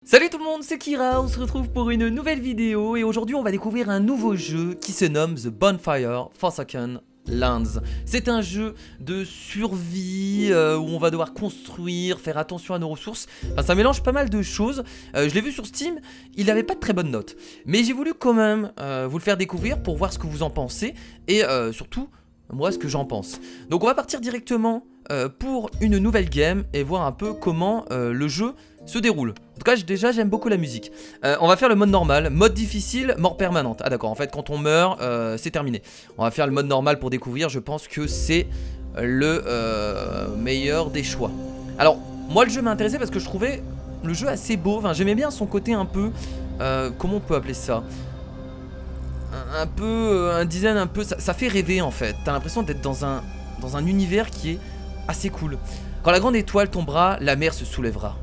Salut tout le monde, c'est Kira, on se retrouve pour une nouvelle vidéo et aujourd'hui on va découvrir un nouveau jeu qui se nomme The Bonfire Forsaken Lands. C'est un jeu de survie où on va devoir construire, faire attention à nos ressources. Enfin, ça mélange pas mal de choses. Je l'ai vu sur Steam, il n'avait pas de très bonnes notes. Mais j'ai voulu quand même vous le faire découvrir pour voir ce que vous en pensez et surtout moi ce que j'en pense. Donc on va partir directement pour une nouvelle game et voir un peu comment le jeu se déroule. En tout cas déjà j'aime beaucoup la musique. On va faire le mode normal, mode difficile, mort permanente. Ah d'accord, en fait quand on meurt c'est terminé. On va faire le mode normal pour découvrir, je pense que c'est le meilleur des choix. Alors moi le jeu m'a intéressé parce que je trouvais le jeu assez beau, enfin, j'aimais bien son côté un peu, comment on peut appeler ça, un peu, un design un peu, ça fait rêver en fait. T'as l'impression d'être dans un univers qui est assez cool. Quand la grande étoile tombera, la mer se soulèvera.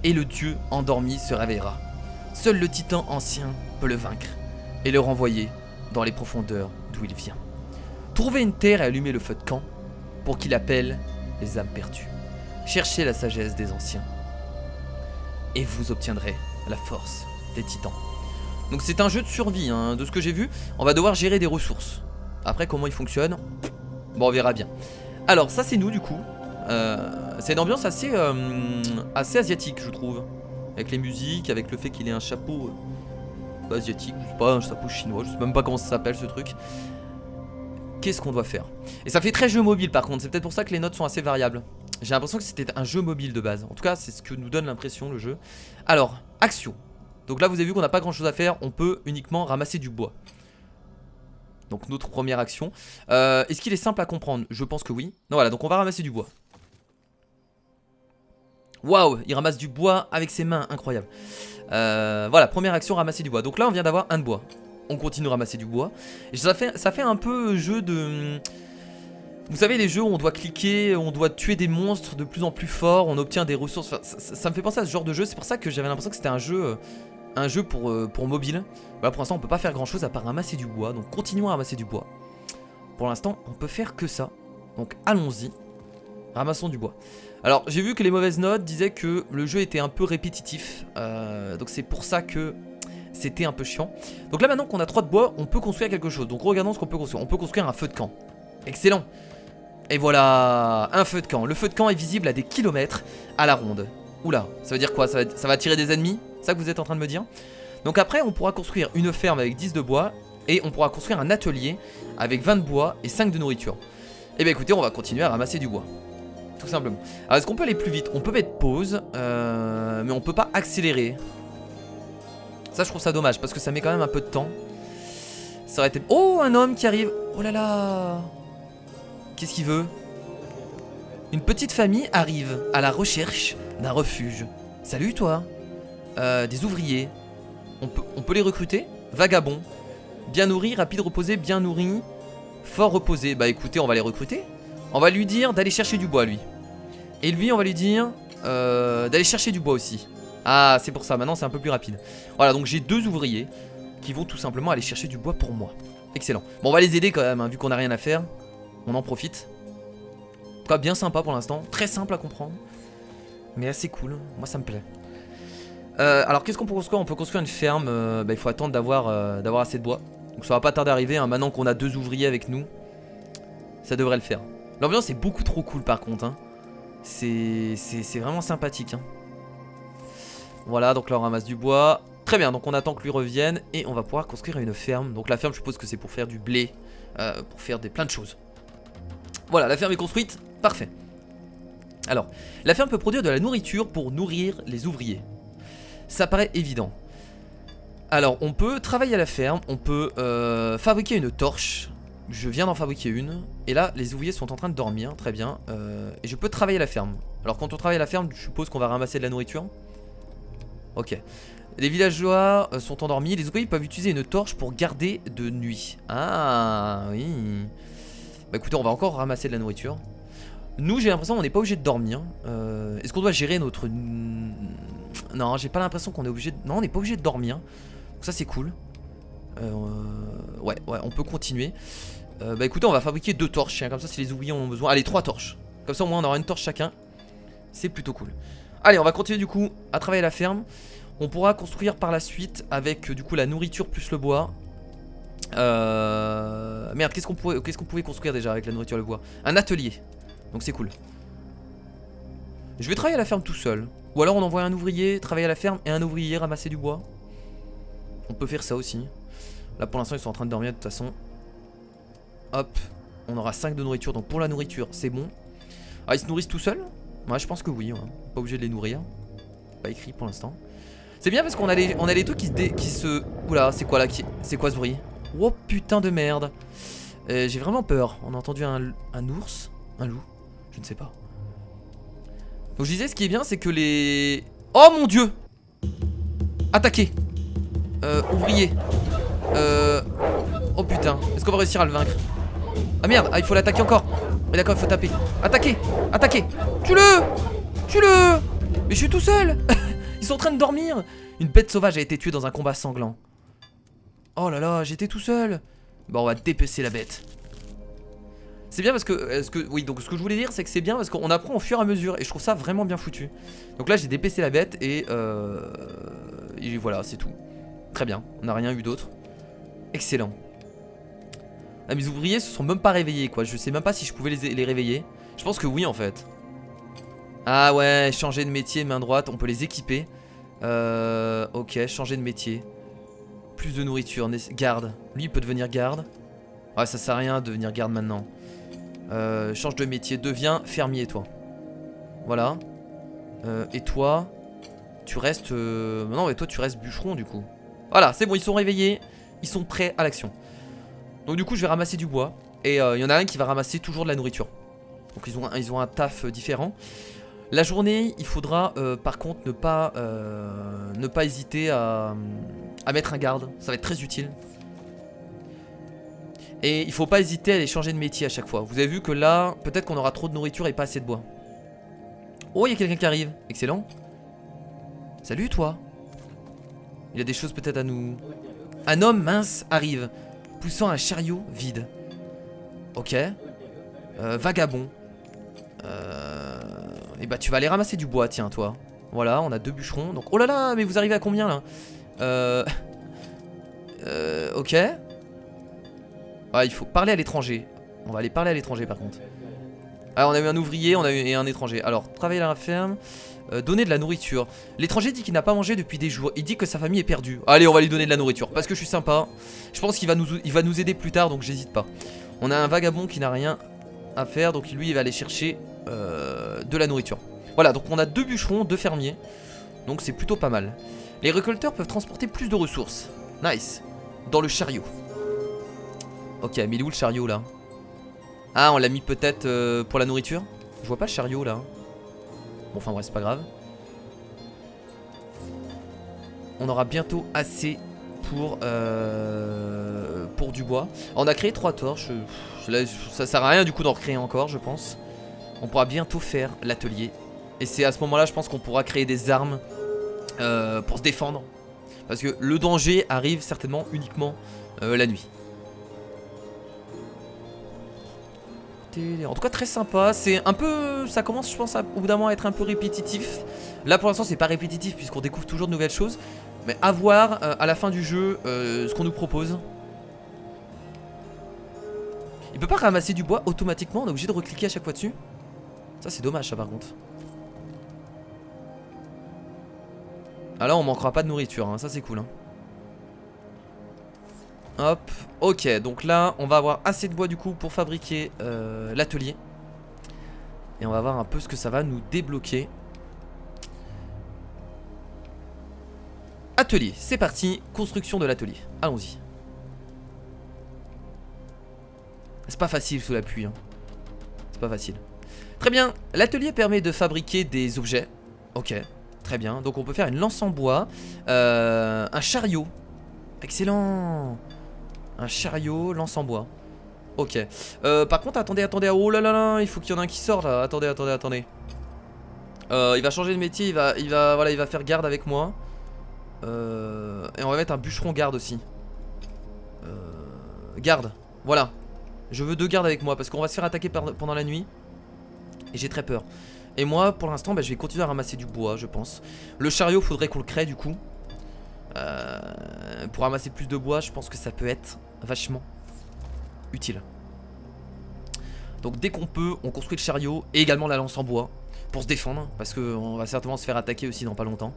Et le dieu endormi se réveillera. Seul le titan ancien peut le vaincre et le renvoyer dans les profondeurs d'où il vient. Trouvez une terre et allumez le feu de camp pour qu'il appelle les âmes perdues. Cherchez la sagesse des anciens et vous obtiendrez la force des titans. Donc c'est un jeu de survie, hein. De ce que j'ai vu, on va devoir gérer des ressources. Après comment il fonctionne, bon on verra bien. Alors ça c'est nous du coup. C'est une ambiance assez asiatique je trouve. Avec les musiques, avec le fait qu'il ait un chapeau asiatique, je sais pas, un chapeau chinois, je sais même pas comment ça s'appelle ce truc. Qu'est-ce qu'on doit faire? Et ça fait très jeu mobile par contre, c'est peut-être pour ça que les notes sont assez variables. J'ai l'impression que c'était un jeu mobile de base. En tout cas c'est ce que nous donne l'impression le jeu. Alors, action. Donc là vous avez vu qu'on n'a pas grand chose à faire, on peut uniquement ramasser du bois. Donc notre première action. Est-ce qu'il est simple à comprendre? Je pense que oui. Non voilà, donc on va ramasser du bois. Waouh, il ramasse du bois avec ses mains, incroyable. Voilà, première action, ramasser du bois. Donc là on vient d'avoir un de bois. On continue à ramasser du bois. Et ça fait un peu jeu de... Vous savez les jeux où on doit cliquer, on doit tuer des monstres de plus en plus forts, on obtient des ressources. Enfin, ça me fait penser à ce genre de jeu, c'est pour ça que j'avais l'impression que c'était un jeu pour mobile. Voilà, pour l'instant on peut pas faire grand chose à part ramasser du bois. Donc continuons à ramasser du bois. Pour l'instant on peut faire que ça. Donc allons-y. Ramassons du bois. Alors j'ai vu que les mauvaises notes disaient que le jeu était un peu répétitif. Donc c'est pour ça que c'était un peu chiant. Donc là maintenant qu'on a 3 de bois, on peut construire quelque chose. Donc regardons ce qu'on peut construire. On peut construire un feu de camp. Excellent. Et voilà, un feu de camp. Le feu de camp est visible à des kilomètres à la ronde. Oula, ça veut dire quoi? Ça va attirer des ennemis? C'est ça que vous êtes en train de me dire? Donc après on pourra construire une ferme avec 10 de bois. Et on pourra construire un atelier avec 20 de bois et 5 de nourriture. Et bien écoutez, on va continuer à ramasser du bois. Tout simplement. Alors est-ce qu'on peut aller plus vite? On peut mettre pause, mais on peut pas accélérer. Ça je trouve ça dommage parce que ça met quand même un peu de temps. Ça aurait été... Oh, un homme qui arrive. Oh là là. Qu'est-ce qu'il veut? Une petite famille arrive à la recherche d'un refuge. Salut toi. Des ouvriers. On peut les recruter? Vagabond. Bien nourri, rapide, reposé, bien nourri. Fort reposé. Bah écoutez, on va les recruter. On va lui dire d'aller chercher du bois lui. Et lui on va lui dire d'aller chercher du bois aussi. Ah c'est pour ça, maintenant c'est un peu plus rapide. Voilà, donc j'ai 2 ouvriers qui vont tout simplement aller chercher du bois pour moi. Excellent. Bon on va les aider quand même, hein, vu qu'on n'a rien à faire. On en profite. En tout cas bien sympa pour l'instant. Très simple à comprendre. Mais assez cool, moi ça me plaît. Alors qu'est-ce qu'on peut construire? On peut construire une ferme. Il faut attendre d'avoir assez de bois. Donc ça va pas tarder à arriver, hein. Maintenant qu'on a 2 ouvriers avec nous, ça devrait le faire. L'ambiance est beaucoup trop cool par contre, hein. C'est vraiment sympathique, hein. Voilà, donc là on ramasse du bois. Très bien, donc on attend que lui revienne. Et on va pouvoir construire une ferme. Donc la ferme je suppose que c'est pour faire du blé, pour faire plein de choses. Voilà, la ferme est construite, parfait. Alors, la ferme peut produire de la nourriture pour nourrir les ouvriers. Ça paraît évident. Alors on peut travailler à la ferme. On peut fabriquer une torche. Je viens d'en fabriquer une. Et là les ouvriers sont en train de dormir. Très bien, et je peux travailler à la ferme. Alors quand on travaille à la ferme, je suppose qu'on va ramasser de la nourriture. Ok. Les villageois sont endormis. Les ouvriers peuvent utiliser une torche pour garder de nuit. Ah oui. Bah écoutez, on va encore ramasser de la nourriture. Nous j'ai l'impression qu'on n'est pas obligé de dormir. Est-ce qu'on doit gérer notre... Non, j'ai pas l'impression qu'on est obligé de... Non, on n'est pas obligé de dormir. Donc ça c'est cool. Ouais, on peut continuer. Bah écoutez, on va fabriquer 2 torches, hein, comme ça si les ouvriers en ont besoin. Allez, 3 torches. Comme ça au moins on aura une torche chacun. C'est plutôt cool. Allez, on va continuer du coup à travailler la ferme. On pourra construire par la suite avec du coup la nourriture plus le bois. Merde, qu'est-ce qu'on pouvait construire déjà avec la nourriture et le bois? Un atelier. Donc c'est cool. Je vais travailler à la ferme tout seul. Ou alors on envoie un ouvrier travailler à la ferme et un ouvrier ramasser du bois. On peut faire ça aussi. Là pour l'instant ils sont en train de dormir de toute façon. Hop. On aura 5 de nourriture. Donc pour la nourriture c'est bon. Ah ils se nourrissent tout seuls? Ouais je pense que oui. Ouais. Pas obligé de les nourrir. Pas écrit pour l'instant. C'est bien parce qu'on a les trucs qui se... Oula c'est quoi là c'est quoi ce bruit? Oh putain de merde. J'ai vraiment peur. On a entendu un ours. Un loup. Je ne sais pas. Donc je disais ce qui est bien c'est que les... Oh mon dieu. Attaquer. Ouvrier. Oh putain. Est-ce qu'on va réussir à le vaincre? Ah merde. Ah il faut l'attaquer encore. Mais d'accord il faut taper. Attaquer. Attaquer. Tue-le. Tue-le. Mais je suis tout seul. Ils sont en train de dormir. Une bête sauvage a été tuée dans un combat sanglant. Oh là là j'étais tout seul. Bon on va dépecer la bête. C'est bien parce que, oui donc ce que je voulais dire c'est que c'est bien parce qu'on apprend au fur et à mesure. Et je trouve ça vraiment bien foutu. Donc là j'ai dépecé la bête et voilà c'est tout. Très bien, on n'a rien eu d'autre. Excellent. Ah, mes ouvriers se sont même pas réveillés quoi. Je sais même pas si je pouvais les réveiller. Je pense que oui en fait. Ah ouais, changer de métier, main droite, on peut les équiper. Ok, changer de métier. Plus de nourriture, garde. Lui il peut devenir garde. Ouais ça sert à rien de devenir garde maintenant. Change de métier, deviens fermier toi. Voilà. Et toi tu restes... Non mais toi tu restes bûcheron du coup. Voilà c'est bon ils sont réveillés. Ils sont prêts à l'action. Donc du coup je vais ramasser du bois. Et il y en a un qui va ramasser toujours de la nourriture. Donc ils ont un taf différent. La journée il faudra par contre ne pas hésiter à mettre un garde. Ça va être très utile. Et il faut pas hésiter à aller changer de métier à chaque fois. Vous avez vu que là, peut-être qu'on aura trop de nourriture et pas assez de bois. Oh, il y a quelqu'un qui arrive. Excellent. Salut toi. Il y a des choses peut-être à nous... Un homme mince arrive, poussant un chariot vide. Ok. Vagabond. Et bah tu vas aller ramasser du bois, tiens toi. Voilà, on a 2 bûcherons. Donc, oh là là, mais vous arrivez à combien là? Ok. Ah, il faut parler à l'étranger. On va aller parler à l'étranger par contre. Ah, on a eu un ouvrier, on a eu un étranger. Alors, travailler à la ferme, donner de la nourriture. L'étranger dit qu'il n'a pas mangé depuis des jours. Il dit que sa famille est perdue. Allez, on va lui donner de la nourriture parce que je suis sympa. Je pense qu'il va nous aider plus tard, donc j'hésite pas. On a un vagabond qui n'a rien à faire, donc lui il va aller chercher de la nourriture. Voilà, donc on a 2 bûcherons, 2 fermiers. Donc c'est plutôt pas mal. Les récolteurs peuvent transporter plus de ressources. Nice. Dans le chariot. Ok, mais il est où le chariot là? Ah, on l'a mis peut-être pour la nourriture. Je vois pas le chariot là. Bon, enfin bref, c'est pas grave. On aura bientôt assez pour du bois. On a créé 3 torches. Ça sert à rien du coup d'en recréer encore, je pense. On pourra bientôt faire l'atelier. Et c'est à ce moment là, je pense qu'on pourra créer des armes pour se défendre. Parce que le danger arrive certainement uniquement la nuit. En tout cas très sympa, c'est un peu, ça commence je pense au bout d'un moment à être un peu répétitif. Là pour l'instant c'est pas répétitif puisqu'on découvre toujours de nouvelles choses. Mais à voir à la fin du jeu ce qu'on nous propose. Il peut pas ramasser du bois automatiquement, on est obligé de recliquer à chaque fois dessus. Ça c'est dommage ça par contre. Ah là on manquera pas de nourriture, hein. Ça c'est cool hein. Hop, ok, donc là on va avoir assez de bois du coup pour fabriquer l'atelier. Et on va voir un peu ce que ça va nous débloquer. Atelier, c'est parti, construction de l'atelier, allons-y. C'est pas facile sous la pluie hein. C'est pas facile. Très bien, l'atelier permet de fabriquer des objets. Ok, très bien, donc on peut faire une lance en bois, un chariot. Excellent. Un chariot, lance en bois. Ok. Par contre, attendez. Oh là là là, il faut qu'il y en ait un qui sort là. Attendez. Il va changer de métier. Il va faire garde avec moi. Et on va mettre un bûcheron garde aussi. Garde. Voilà. Je veux 2 gardes avec moi parce qu'on va se faire attaquer pendant la nuit. Et j'ai très peur. Et moi, pour l'instant, je vais continuer à ramasser du bois, je pense. Le chariot, faudrait qu'on le crée du coup. Pour ramasser plus de bois, je pense que ça peut être vachement utile. Donc dès qu'on peut, on construit le chariot et également la lance en bois pour se défendre, parce qu'on va certainement se faire attaquer aussi dans pas longtemps.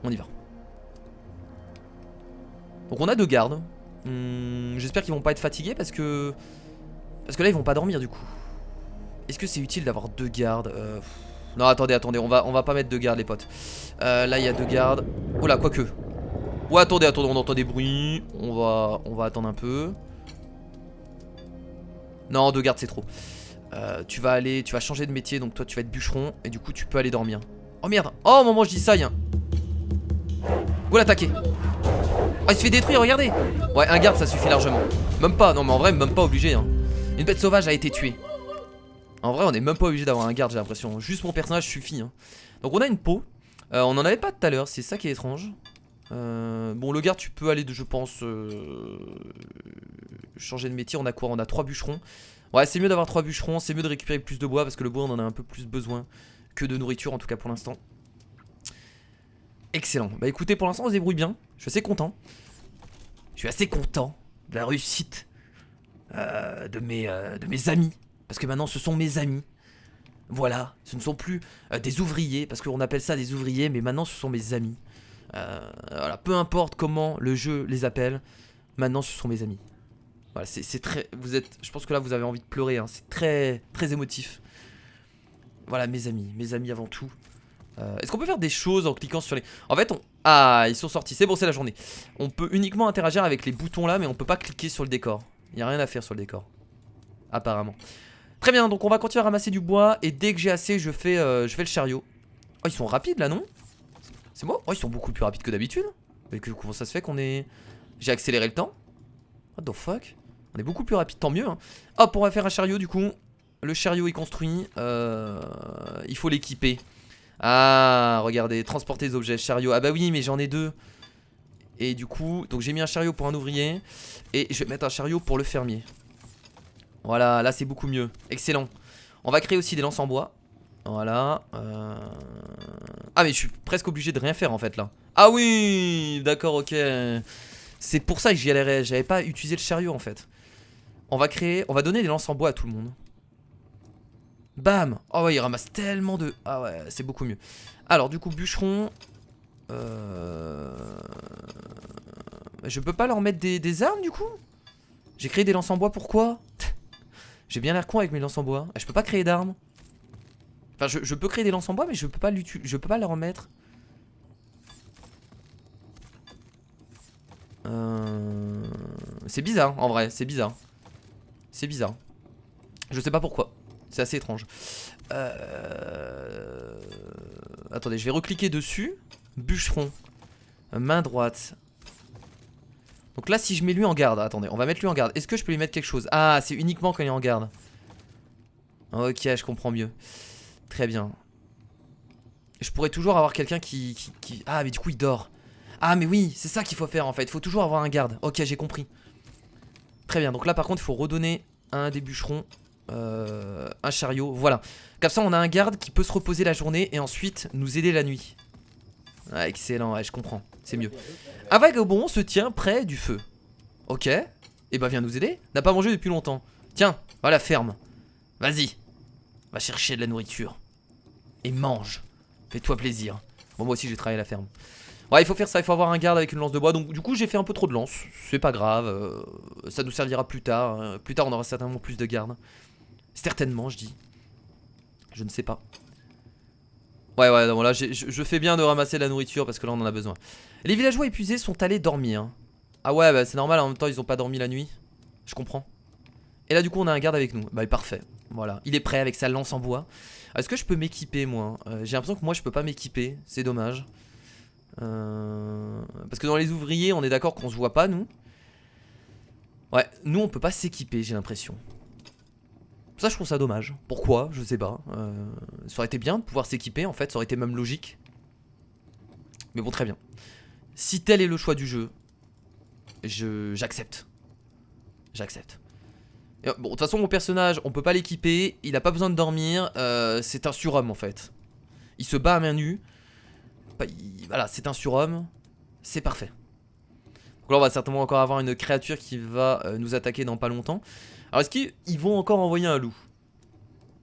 On y va. Donc on a 2 gardes. J'espère qu'ils vont pas être fatigués parce que là ils vont pas dormir du coup. Est-ce que c'est utile d'avoir 2 gardes? Non attendez, on va pas mettre 2 gardes les potes. Là il y a 2 gardes. Oh là, quoique. Ouais attendez, on entend des bruits. On va attendre un peu. Non, 2 gardes c'est trop. Tu vas changer de métier, donc toi tu vas être bûcheron et du coup tu peux aller dormir. Oh merde, oh au moment où je dis ça, y'a go l'attaquer. Oh il se fait détruire, regardez. Ouais, un garde ça suffit largement. Même pas, non mais en vrai même pas obligé hein. Une bête sauvage a été tuée. En vrai on est même pas obligé d'avoir un garde, j'ai l'impression. Juste mon personnage suffit hein. Donc on a une peau. On en avait pas tout à l'heure, c'est ça qui est étrange. Bon le garde tu peux aller je pense changer de métier. On a quoi? On a 3 bûcherons. Ouais c'est mieux d'avoir 3 bûcherons. C'est mieux de récupérer plus de bois parce que le bois on en a un peu plus besoin que de nourriture en tout cas pour l'instant. Excellent. Bah écoutez pour l'instant on se débrouille bien. Je suis assez content. Je suis assez content de la réussite de mes amis. Parce que maintenant ce sont mes amis. Voilà, ce ne sont plus des ouvriers, parce qu'on appelle ça des ouvriers, mais maintenant ce sont mes amis. Voilà, peu importe comment le jeu les appelle, maintenant ce sont mes amis. Voilà, c'est très, je pense que là vous avez envie de pleurer, hein, c'est très, très émotif. Voilà, mes amis avant tout. Est-ce qu'on peut faire des choses en cliquant sur les... En fait, ah, ils sont sortis, c'est bon, c'est la journée. On peut uniquement interagir avec les boutons là, mais on peut pas cliquer sur le décor. Il n'y a rien à faire sur le décor, apparemment. Très bien, donc on va continuer à ramasser du bois. Et dès que j'ai assez, je fais le chariot. Oh, ils sont rapides là, non? C'est moi? Oh, ils sont beaucoup plus rapides que d'habitude. Mais comment ça se fait qu'on est... J'ai accéléré le temps? What the fuck? On est beaucoup plus rapide, tant mieux hein. Hop, on va faire un chariot du coup. Le chariot est construit. Il faut l'équiper. Ah, regardez, transporter des objets, chariot. Ah bah oui, mais j'en ai 2. Et du coup, donc j'ai mis un chariot pour un ouvrier. Et je vais mettre un chariot pour le fermier. Voilà, là c'est beaucoup mieux. Excellent. On va créer aussi des lances en bois. Voilà. Ah mais je suis presque obligé de rien faire en fait là. Ah oui, d'accord, ok. C'est pour ça que j'y allais. J'avais pas utilisé le chariot en fait. On va donner des lances en bois à tout le monde. Bam. Oh ouais, il ramasse tellement de... Ah ouais, c'est beaucoup mieux. Alors du coup, bûcheron. Je peux pas leur mettre des armes du coup? J'ai créé des lances en bois, pourquoi? J'ai bien l'air con avec mes lances en bois. Je peux pas créer d'armes. Enfin, je peux créer des lances en bois, mais je peux pas leur en mettre. C'est bizarre, en vrai. C'est bizarre. C'est bizarre. Je sais pas pourquoi. C'est assez étrange. Attendez, je vais recliquer dessus. Bûcheron. Main droite. Donc là, si je mets lui en garde, attendez, on va mettre lui en garde. Est-ce que je peux lui mettre quelque chose? Ah, c'est uniquement quand il est en garde. Ok, je comprends mieux. Très bien. Je pourrais toujours avoir quelqu'un qui... Ah, mais du coup, il dort. Ah, mais oui, c'est ça qu'il faut faire en fait. Il faut toujours avoir un garde. Ok, j'ai compris. Très bien, donc là, par contre, il faut redonner à un des bûcherons un chariot. Voilà. Comme ça, on a un garde qui peut se reposer la journée et ensuite nous aider la nuit. Ah, excellent, ouais, je comprends. C'est mieux. Un vagabond se tient près du feu. Ok. Et bah viens nous aider. N'a pas mangé depuis longtemps. Tiens, va à la ferme. Vas-y. Va chercher de la nourriture. Et mange. Fais-toi plaisir. Bon moi aussi j'ai travaillé à la ferme. Ouais il faut faire ça, il faut avoir un garde avec une lance de bois. Donc du coup j'ai fait un peu trop de lances. C'est pas grave. Ça nous servira plus tard. Plus tard on aura certainement plus de gardes. Certainement je dis. Je ne sais pas. Ouais non là je fais bien de ramasser de la nourriture parce que là on en a besoin. Les villageois épuisés sont allés dormir. Ah ouais bah c'est normal en même temps ils ont pas dormi la nuit. Je comprends. Et là du coup on a un garde avec nous. Bah parfait. Voilà. Il est prêt avec sa lance en bois. Est-ce que je peux m'équiper moi? J'ai l'impression que moi je peux pas m'équiper. C'est dommage. Parce que dans les ouvriers on est d'accord qu'on se voit pas nous. Ouais nous on peut pas s'équiper j'ai l'impression. Ça je trouve ça dommage. Pourquoi? Je sais pas. Ça aurait été bien de pouvoir s'équiper en fait. Ça aurait été même logique. Mais bon très bien. Si tel est le choix du jeu, j'accepte. J'accepte. Bon de toute façon mon personnage on peut pas l'équiper. Il a pas besoin de dormir. C'est un surhomme en fait. Il se bat à main nue. Voilà, c'est un surhomme. C'est parfait. Donc là, on va certainement encore avoir une créature qui va nous attaquer dans pas longtemps. Alors, est-ce qu'ils vont encore envoyer un loup?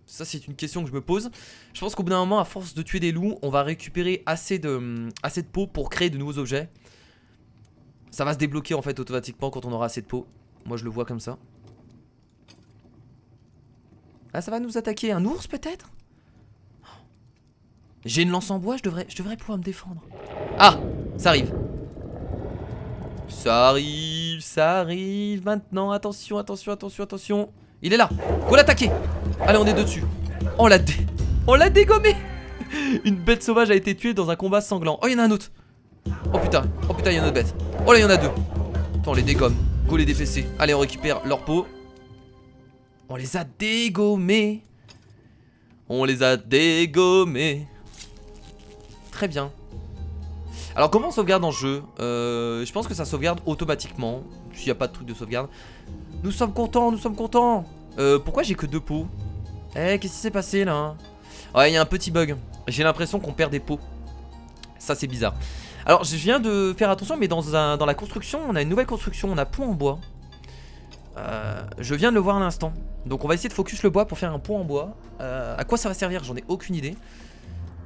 Ça, c'est une question que je me pose. Je pense qu'au bout d'un moment, à force de tuer des loups, on va récupérer assez de peau pour créer de nouveaux objets. Ça va se débloquer en fait automatiquement quand on aura assez de peau. Moi, je le vois comme ça. Ah, ça va nous attaquer. Un ours, peut-être? J'ai une lance en bois, je devrais pouvoir me défendre. Ah, ça arrive. Ça arrive maintenant. Attention, attention, attention, attention. Il est là. Faut l'attaquer. Allez, on est dessus. On l'a dégommé. Une bête sauvage a été tuée dans un combat sanglant. Oh, il y en a un autre. Oh putain, il y a une autre bête. Oh là, il y en a deux. Attends, on les dégomme. Go les DPC. Allez, on récupère leur peau. On les a dégommés. On les a dégommés. Très bien. Alors comment on sauvegarde en jeu? Je pense que ça sauvegarde automatiquement. S'il n'y a pas de truc de sauvegarde. Nous sommes contents, nous sommes contents. Pourquoi j'ai que 2 peaux? Eh, qu'est-ce qui s'est passé là? Ouais, il y a un petit bug. J'ai l'impression qu'on perd des peaux. Ça c'est bizarre. Alors je viens de faire attention, mais dans la construction, on a une nouvelle construction. On a pont en bois. Je viens de le voir à l'instant. Donc on va essayer de focus le bois pour faire un pont en bois. À quoi ça va servir? J'en ai aucune idée.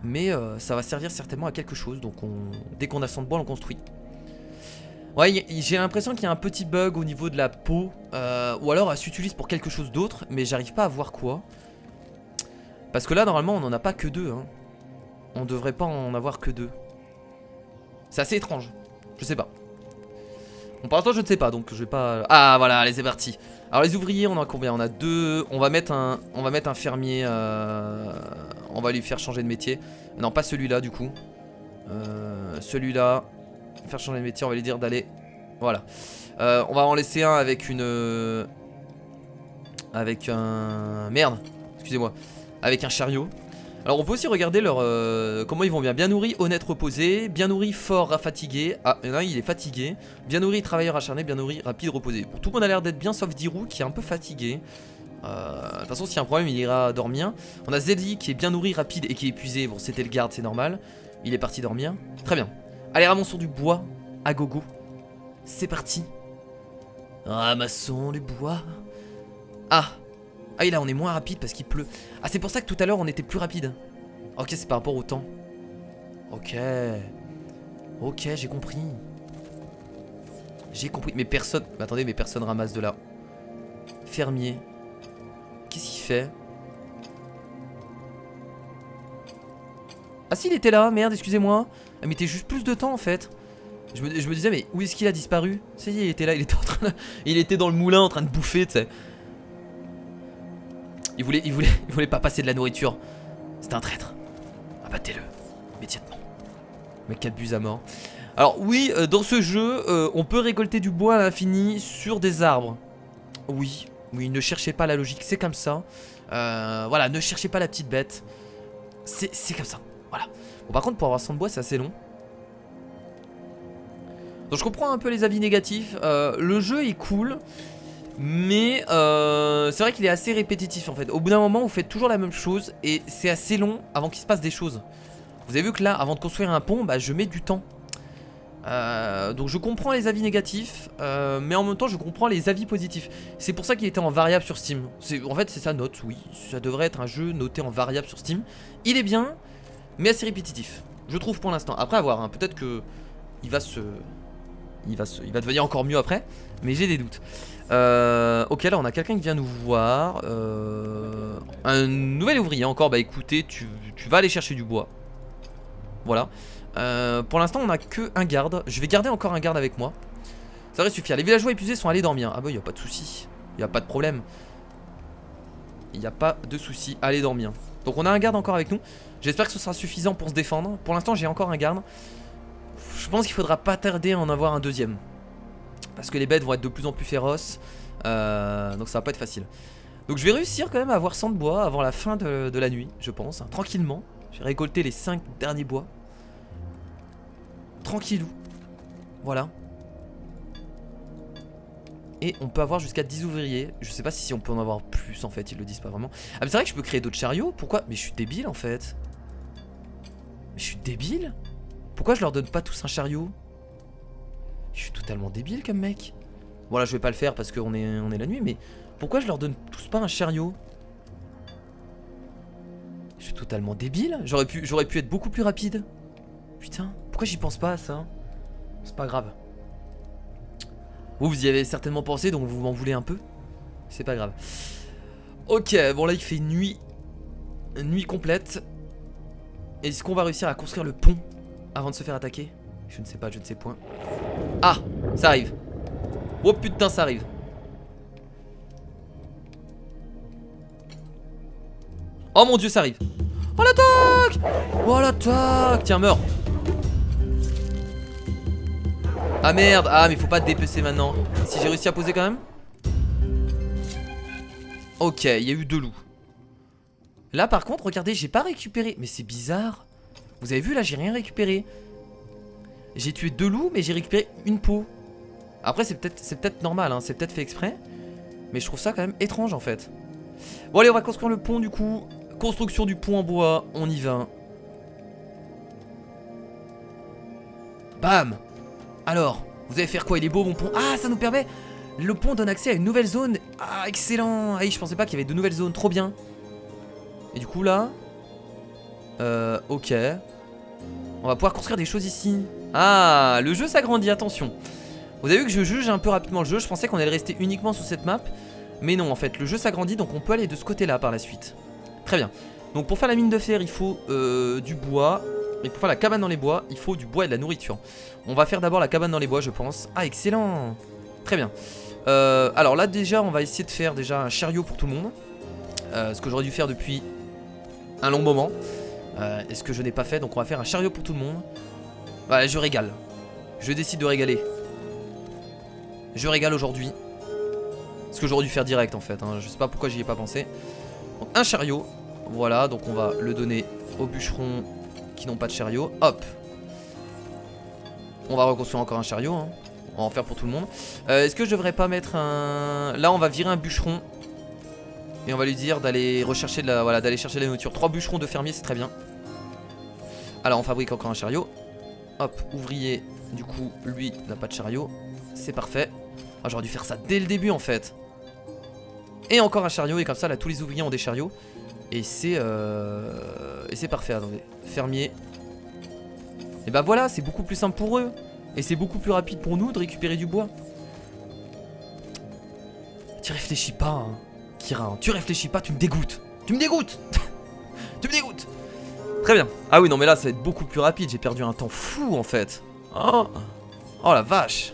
Mais ça va servir certainement à quelque chose. Donc dès qu'on a 100 de bois, on construit. Ouais, j'ai l'impression qu'il y a un petit bug au niveau de la peau. Ou alors elle s'utilise pour quelque chose d'autre. Mais j'arrive pas à voir quoi. Parce que là, normalement, on n'en a pas que 2. Hein. On devrait pas en avoir que 2. C'est assez étrange. Je sais pas. Bon, pour l'instant, je ne sais pas. Donc je vais pas... Ah, voilà, allez, c'est parti. Alors les ouvriers, on en a combien? On a 2. On va mettre un fermier. On va lui faire changer de métier. Non, pas celui-là du coup. Celui-là. Faire changer de métier, on va lui dire d'aller. Voilà. On va en laisser un avec une. Avec un. Merde, excusez-moi. Avec un chariot. Alors on peut aussi regarder leur comment ils vont bien. Bien nourri, honnête, reposé. Bien nourri, fort, fatigué. Ah, il y en a un, il est fatigué. Bien nourri, travailleur acharné. Bien nourri, rapide, reposé. Bon, tout le monde a l'air d'être bien sauf Dirou qui est un peu fatigué. De toute façon, s'il y a un problème, il ira dormir. On a Zeddy qui est bien nourri, rapide et qui est épuisé. Bon, c'était le garde, c'est normal. Il est parti dormir. Très bien. Allez, ramassons du bois à gogo. C'est parti. Ramassons du bois. Ah. Ah, et là, on est moins rapide parce qu'il pleut. Ah, c'est pour ça que tout à l'heure, on était plus rapide. Ok, c'est par rapport au temps. Ok. Ok, j'ai compris. J'ai compris. Mais personne... Mais attendez, mais personne ramasse de là. Fermier. Qu'est-ce qu'il fait? Ah si, il était là, merde, excusez-moi. Ah, mais t'es juste plus de temps en fait. Je me disais, mais où est-ce qu'il a disparu? Ça y est, il était là, il était en train de... Il était dans le moulin en train de bouffer, tu sais. Il voulait pas passer de la nourriture. C'était un traître. Abattez-le, immédiatement. Mec 4 buts à mort. Alors oui, dans ce jeu, on peut récolter du bois à l'infini sur des arbres. Oui, oui, ne cherchez pas la logique, c'est comme ça. Voilà, ne cherchez pas la petite bête. C'est comme ça, voilà. Bon, par contre, pour avoir 100 de bois, c'est assez long. Donc je comprends un peu les avis négatifs. Le jeu est cool, mais c'est vrai qu'il est assez répétitif en fait. Au bout d'un moment, vous faites toujours la même chose et c'est assez long avant qu'il se passe des choses. Vous avez vu que là, avant de construire un pont, bah, je mets du temps. Donc je comprends les avis négatifs, mais en même temps je comprends les avis positifs. C'est pour ça qu'il était en variable sur Steam. En fait c'est sa note, oui. Ça devrait être un jeu noté en variable sur Steam. Il est bien, mais assez répétitif, je trouve pour l'instant. Après à voir, hein. Peut-être que il va devenir encore mieux après, mais j'ai des doutes. Ok, là on a quelqu'un qui vient nous voir. Un nouvel ouvrier encore. Bah écoutez, tu vas aller chercher du bois. Voilà. Pour l'instant on a que un garde. Je vais garder encore un garde avec moi. Ça devrait suffire. Les villageois épuisés sont allés dormir. Ah bah y a pas de souci. Y a pas de problème. Y a pas de souci. Allez dormir. Donc on a un garde encore avec nous. J'espère que ce sera suffisant pour se défendre. Pour l'instant j'ai encore un garde. Je pense qu'il faudra pas tarder à en avoir un deuxième. Parce que les bêtes vont être de plus en plus féroces. Donc ça va pas être facile. Donc je vais réussir quand même à avoir 100 de bois avant la fin de la nuit, je pense, hein, tranquillement. Je vais récolter les 5 derniers bois. Tranquillou. Voilà. Et on peut avoir jusqu'à 10 ouvriers. Je sais pas si on peut en avoir plus en fait, ils le disent pas vraiment. Ah mais c'est vrai que je peux créer d'autres chariots. Pourquoi? Mais je suis débile en fait. Mais je suis débile. Pourquoi je leur donne pas tous un chariot? Je suis totalement débile comme mec. Bon là je vais pas le faire parce qu'on est la nuit, mais pourquoi je leur donne tous pas un chariot? Je suis totalement débile. J'aurais pu être beaucoup plus rapide. Putain, pourquoi j'y pense pas à ça? C'est pas grave. Vous y avez certainement pensé, donc vous m'en voulez un peu. C'est pas grave. Ok, bon là il fait nuit. Nuit complète. Est-ce qu'on va réussir à construire le pont avant de se faire attaquer? Je ne sais pas, je ne sais point. Ah, ça arrive. Oh putain, ça arrive. Oh mon dieu, ça arrive. Oh l'attaque! Oh l'attaque! Tiens, meurs. Ah merde, ah mais faut pas te dépecer maintenant. Si j'ai réussi à poser quand même. Ok, il y a eu 2 loups. Là par contre, regardez, j'ai pas récupéré. Mais c'est bizarre. Vous avez vu là, j'ai rien récupéré. J'ai tué 2 loups, mais j'ai récupéré une peau. Après c'est peut-être normal, hein, c'est peut-être fait exprès. Mais je trouve ça quand même étrange en fait. Bon allez, on va construire le pont du coup. Construction du pont en bois, on y va. Bam! Alors, vous allez faire quoi? Il est beau mon pont. Ah, ça nous permet... Le pont donne accès à une nouvelle zone. Ah, excellent. Ah, je pensais pas qu'il y avait de nouvelles zones, trop bien. Et du coup là... ok. On va pouvoir construire des choses ici. Ah, le jeu s'agrandit, attention. Vous avez vu que je juge un peu rapidement le jeu. Je pensais qu'on allait rester uniquement sur cette map. Mais non, en fait, le jeu s'agrandit, donc on peut aller de ce côté-là par la suite. Très bien. Donc pour faire la mine de fer, il faut du bois. Et pour faire la cabane dans les bois, il faut du bois et de la nourriture. On va faire d'abord la cabane dans les bois, je pense. Ah, excellent. Très bien. Alors là, déjà, on va essayer de faire déjà un chariot pour tout le monde. Ce que j'aurais dû faire depuis un long moment. Et ce que je n'ai pas fait. Donc on va faire un chariot pour tout le monde. Voilà, je régale. Je décide de régaler. Je régale aujourd'hui. Ce que j'aurais dû faire direct en fait, hein. Je sais pas pourquoi j'y ai pas pensé. Donc un chariot. Voilà, donc on va le donner aux bûcherons qui n'ont pas de chariot. Hop. On va reconstruire encore un chariot, hein. On va en faire pour tout le monde. Est-ce que je devrais pas mettre un... Là on va virer un bûcheron. Et on va lui dire d'aller rechercher de la... Voilà, d'aller chercher de la nourriture. 3 bûcherons, 2 fermiers, c'est très bien. Alors on fabrique encore un chariot. Hop, ouvrier. Du coup, lui n'a pas de chariot. C'est parfait. Ah, j'aurais dû faire ça dès le début en fait. Et encore un chariot. Et comme ça là tous les ouvriers ont des chariots. Et c'est parfait. Attendez, fermier. Et bah voilà, c'est beaucoup plus simple pour eux. Et c'est beaucoup plus rapide pour nous de récupérer du bois. Tu réfléchis pas, hein, Kira, hein. Tu réfléchis pas, tu me dégoûtes. Tu me dégoûtes. Tu me dégoûtes. Très bien. Ah oui, non mais là ça va être beaucoup plus rapide. J'ai perdu un temps fou en fait. Oh, oh la vache.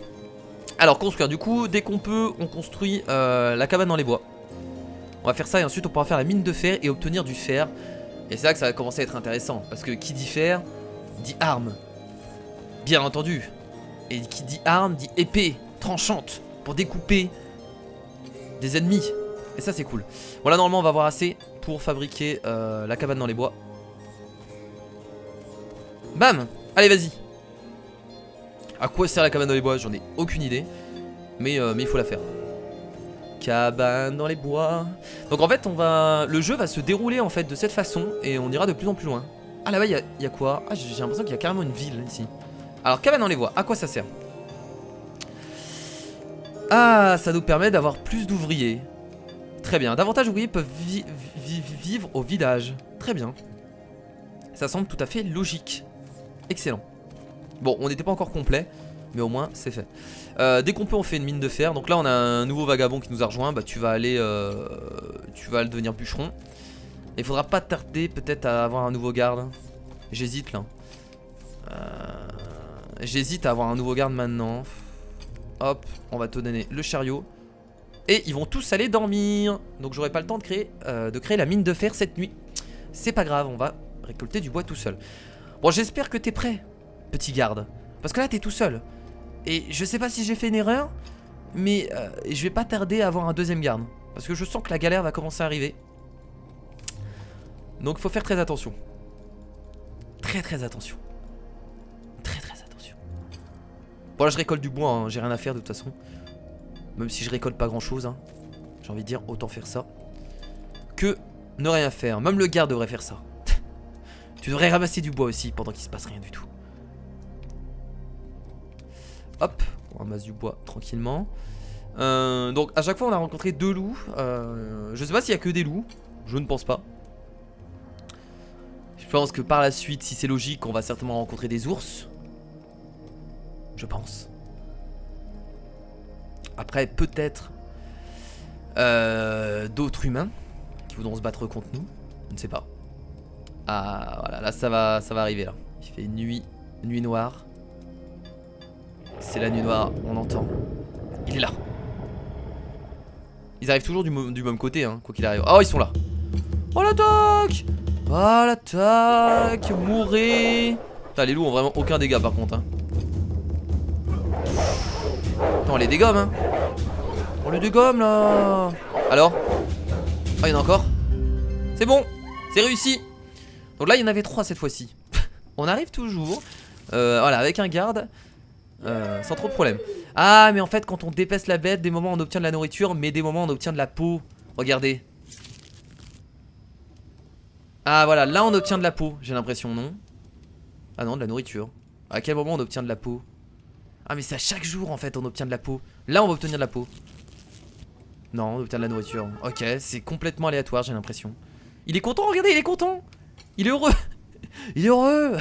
Alors construire, du coup, dès qu'on peut, on construit la cabane dans les bois. On va faire ça et ensuite on pourra faire la mine de fer et obtenir du fer. Et c'est là que ça va commencer à être intéressant. Parce que qui dit fer, dit arme. Bien entendu. Et qui dit arme, dit épée tranchante pour découper des ennemis. Et ça c'est cool. Bon là normalement on va avoir assez pour fabriquer la cabane dans les bois. Bam. Allez vas-y. À quoi sert la cabane dans les bois? J'en ai aucune idée. Mais il faut la faire. Cabane dans les bois. Donc en fait le jeu va se dérouler en fait de cette façon. Et on ira de plus en plus loin. Ah là-bas il y a quoi? Ah j'ai l'impression qu'il y a carrément une ville ici. Alors cabane dans les bois, à quoi ça sert? Ah, ça nous permet d'avoir plus d'ouvriers. Très bien, davantage d'ouvriers peuvent vivre au village. Très bien. Ça semble tout à fait logique. Excellent. Bon, on n'était pas encore complet, mais au moins c'est fait. Dès qu'on peut, on fait une mine de fer. Donc là on a un nouveau vagabond qui nous a rejoint. Bah tu vas aller tu vas devenir bûcheron. Il faudra pas tarder peut-être à avoir un nouveau garde. J'hésite là. J'hésite à avoir un nouveau garde maintenant. Hop, on va te donner le chariot. Et ils vont tous aller dormir. Donc j'aurai pas le temps de créer la mine de fer cette nuit. C'est pas grave, on va récolter du bois tout seul. Bon, j'espère que t'es prêt, petit garde. Parce que là t'es tout seul. Et je sais pas si j'ai fait une erreur, mais je vais pas tarder à avoir un deuxième garde. Parce que je sens que la galère va commencer à arriver. Donc il faut faire très attention. Très attention. Très attention. Bon là je récolte du bois, hein. J'ai rien à faire de toute façon. Même si je récolte pas grand chose, hein. J'ai envie de dire autant faire ça que ne rien faire. Même le garde devrait faire ça. Tu devrais ramasser du bois aussi pendant qu'il se passe rien du tout. hop, on ramasse du bois tranquillement. Donc à chaque fois on a rencontré 2 loups. Je sais pas s'il y a que des loups. Je ne pense pas. Je pense que par la suite, si c'est logique, on va certainement rencontrer des ours. Je pense. Après peut-être d'autres humains qui voudront se battre contre nous. Je ne sais pas. Ah voilà, là ça va arriver là. Il fait nuit noire. C'est la nuit noire, on entend. Il est là. Ils arrivent toujours du même côté, hein, quoi qu'il arrive. Oh, ils sont là. Oh, l'attaque! Oh, l'attaque! Mourrez! Putain, les loups ont vraiment aucun dégât par contre. Hein. Attends, on les dégomme, hein. On les dégomme là. Alors? Oh, il y en a encore. C'est bon, c'est réussi. Donc là, il y en avait 3 cette fois-ci. On arrive toujours. Voilà, avec un garde. Sans trop de problème. Ah mais en fait quand on dépaisse la bête, des moments on obtient de la nourriture, mais des moments on obtient de la peau. Regardez. Ah voilà, là on obtient de la peau, j'ai l'impression, non? Ah non, de la nourriture. À quel moment on obtient de la peau? Ah mais c'est à chaque jour en fait on obtient de la peau. Là on va obtenir de la peau. Non, on obtient de la nourriture. Ok, c'est complètement aléatoire, j'ai l'impression. Il est content, regardez, il est content. Il est heureux. Il est heureux.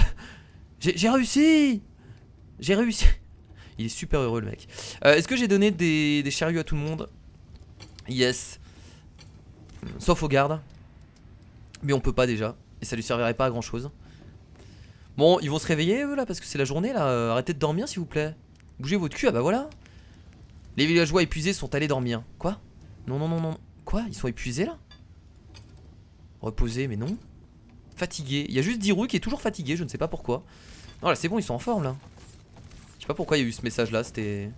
J'ai réussi. J'ai réussi. Il est super heureux le mec. Est-ce que j'ai donné des chariots à tout le monde? Yes. Sauf aux gardes. Mais on peut pas déjà. Et ça lui servirait pas à grand chose. Bon, ils vont se réveiller eux là parce que c'est la journée là. Arrêtez de dormir s'il vous plaît. Bougez votre cul, ah bah voilà. Les villageois épuisés sont allés dormir. Quoi? Non, non, non, non. Quoi? Ils sont épuisés là? Reposés, mais non. Fatigués. Il y a juste Diru qui est toujours fatigué, je ne sais pas pourquoi. Non là c'est bon, ils sont en forme là. Je sais pas pourquoi il y a eu ce message là, c'était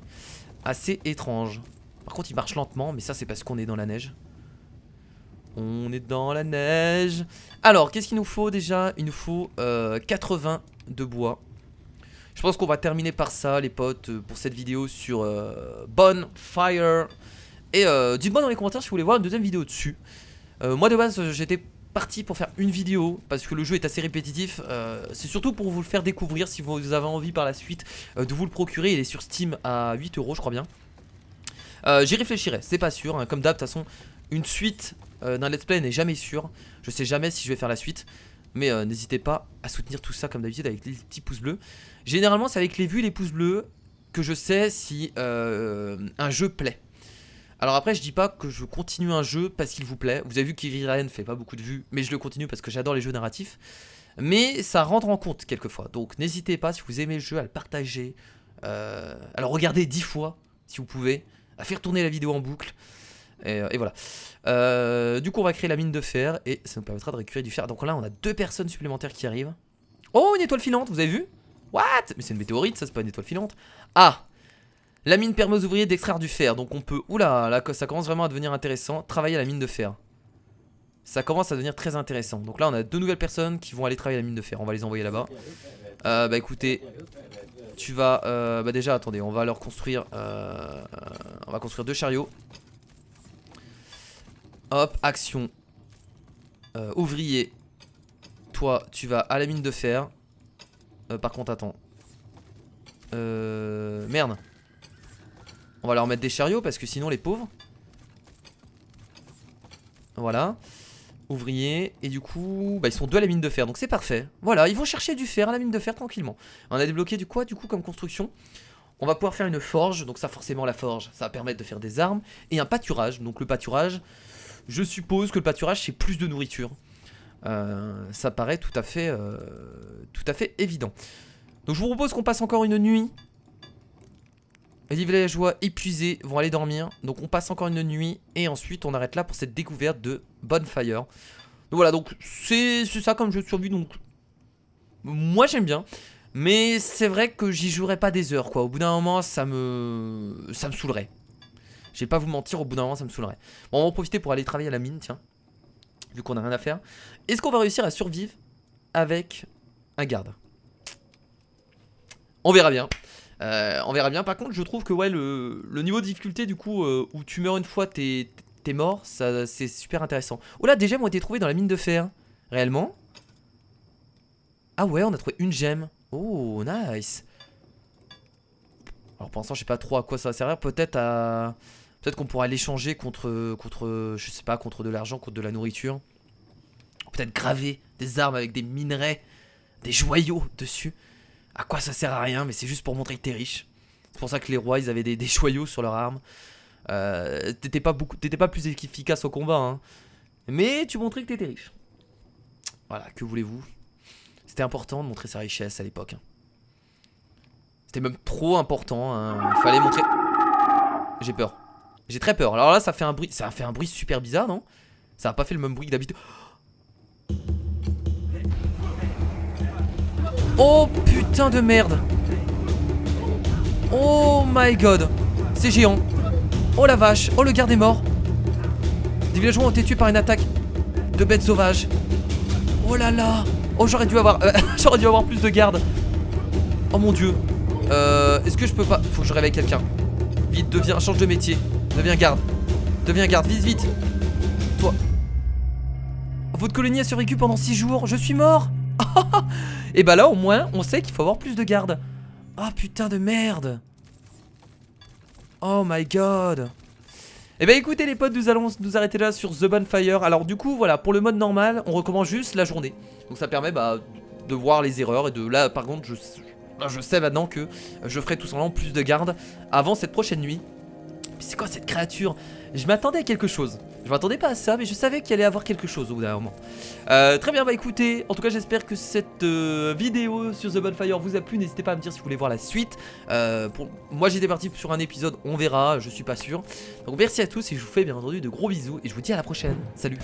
assez étrange. Par contre il marche lentement, mais ça c'est parce qu'on est dans la neige. On est dans la neige. Alors qu'est-ce qu'il nous faut déjà? Il nous faut 80 de bois. Je pense qu'on va terminer par ça les potes pour cette vidéo sur Bonfire. Et dites-moi dans les commentaires si vous voulez voir une deuxième vidéo dessus. Moi de base j'étais parti pour faire une vidéo parce que le jeu est assez répétitif. C'est surtout pour vous le faire découvrir si vous avez envie par la suite de vous le procurer. Il est sur Steam à 8 € je crois bien. J'y réfléchirai, c'est pas sûr hein. Comme d'hab de toute façon une suite d'un let's play n'est jamais sûre. Je sais jamais si je vais faire la suite. Mais n'hésitez pas à soutenir tout ça comme d'habitude avec les petits pouces bleus. Généralement c'est avec les vues et les pouces bleus que je sais si un jeu plaît. Alors après je dis pas que je continue un jeu parce qu'il vous plaît. Vous avez vu qu'Iriren fait pas beaucoup de vues, mais je le continue parce que j'adore les jeux narratifs. Mais ça rentre en compte quelquefois. Donc n'hésitez pas si vous aimez le jeu à le partager, à le regarder 10 fois si vous pouvez, à faire tourner la vidéo en boucle. Et voilà. Du coup on va créer la mine de fer et ça nous permettra de récupérer du fer. Donc là on a 2 personnes supplémentaires qui arrivent. Oh une étoile filante, vous avez vu? What? Mais c'est une météorite ça, c'est pas une étoile filante. Ah! La mine permet aux ouvriers d'extraire du fer, donc on peut... Oula, là ça commence vraiment à devenir intéressant. Travailler à la mine de fer. Ça commence à devenir très intéressant. Donc là on a 2 nouvelles personnes qui vont aller travailler à la mine de fer. On va les envoyer là-bas. Bah écoutez, tu vas... bah déjà attendez, on va leur construire... on va construire 2 chariots. Hop, action. Ouvrier. Toi, tu vas à la mine de fer. Par contre, attends. Merde. On va leur mettre des chariots parce que sinon les pauvres. Voilà. Ouvriers. Et du coup bah ils sont 2 à la mine de fer donc c'est parfait. Voilà ils vont chercher du fer à la mine de fer tranquillement. On a débloqué du quoi du coup comme construction. On va pouvoir faire une forge. Donc ça forcément la forge ça va permettre de faire des armes. Et un pâturage. Donc le pâturage je suppose que le pâturage c'est plus de nourriture. Ça paraît tout à fait évident. Donc je vous propose qu'on passe encore une nuit. Les villageois épuisés vont aller dormir. Donc on passe encore une nuit. Et ensuite on arrête là pour cette découverte de Bonfire. Donc voilà, donc c'est ça comme jeu de survie. Donc moi j'aime bien. Mais c'est vrai que j'y jouerai pas des heures quoi. Au bout d'un moment ça me saoulerait. Je vais pas vous mentir, au bout d'un moment ça me saoulerait. Bon on va en profiter pour aller travailler à la mine, tiens. Vu qu'on a rien à faire. Est-ce qu'on va réussir à survivre avec un garde? On verra bien. On verra bien. Par contre, je trouve que ouais, le niveau de difficulté, du coup, où tu meurs une fois, t'es mort, ça c'est super intéressant. Oh là, des gemmes ont été trouvées dans la mine de fer. Réellement? Ah ouais, on a trouvé une gemme. Oh, nice. Alors pour l'instant je sais pas trop à quoi ça va servir. Peut-être qu'on pourra l'échanger contre, je sais pas, contre de l'argent, contre de la nourriture. Peut-être graver des armes avec des minerais, des joyaux dessus. À quoi ça sert à rien, mais c'est juste pour montrer que t'es riche. C'est pour ça que les rois ils avaient des joyaux sur leurs armes. T'étais pas plus efficace au combat, hein. Mais tu montrais que t'étais riche. Voilà, que voulez-vous? C'était important de montrer sa richesse à l'époque, hein. C'était même trop important, hein. Il fallait montrer... J'ai peur. J'ai très peur. Alors là ça fait un bruit super bizarre, non? Ça a pas fait le même bruit que d'habitude. Oh putain de merde. Oh my god. C'est géant. Oh la vache. Oh le garde est mort. Des villageois ont été tués par une attaque de bêtes sauvages. Oh là là. Oh j'aurais dû avoir plus de gardes. Oh mon dieu. Est-ce que je peux pas... Faut que je réveille quelqu'un. Vite, change de métier. Deviens garde, vite, vite. Toi. Votre colonie a survécu pendant 6 jours. Je suis mort. Et bah là au moins on sait qu'il faut avoir plus de gardes. Oh putain de merde. Oh my god. Et bah écoutez les potes, nous allons nous arrêter là sur The Bonfire. Alors du coup voilà, pour le mode normal on recommence juste la journée. Donc ça permet de voir les erreurs. Et de là par contre je sais maintenant que je ferai tout simplement plus de gardes avant cette prochaine nuit. C'est quoi cette créature? Je m'attendais à quelque chose. Je m'attendais pas à ça, mais je savais qu'il allait avoir quelque chose au bout d'un moment. Très bien, bah écoutez, en tout cas j'espère que cette vidéo sur The Bonfire vous a plu. N'hésitez pas à me dire si vous voulez voir la suite. Moi j'étais parti sur un épisode, on verra, je suis pas sûr. Donc merci à tous et je vous fais bien entendu de gros bisous. Et je vous dis à la prochaine. Salut.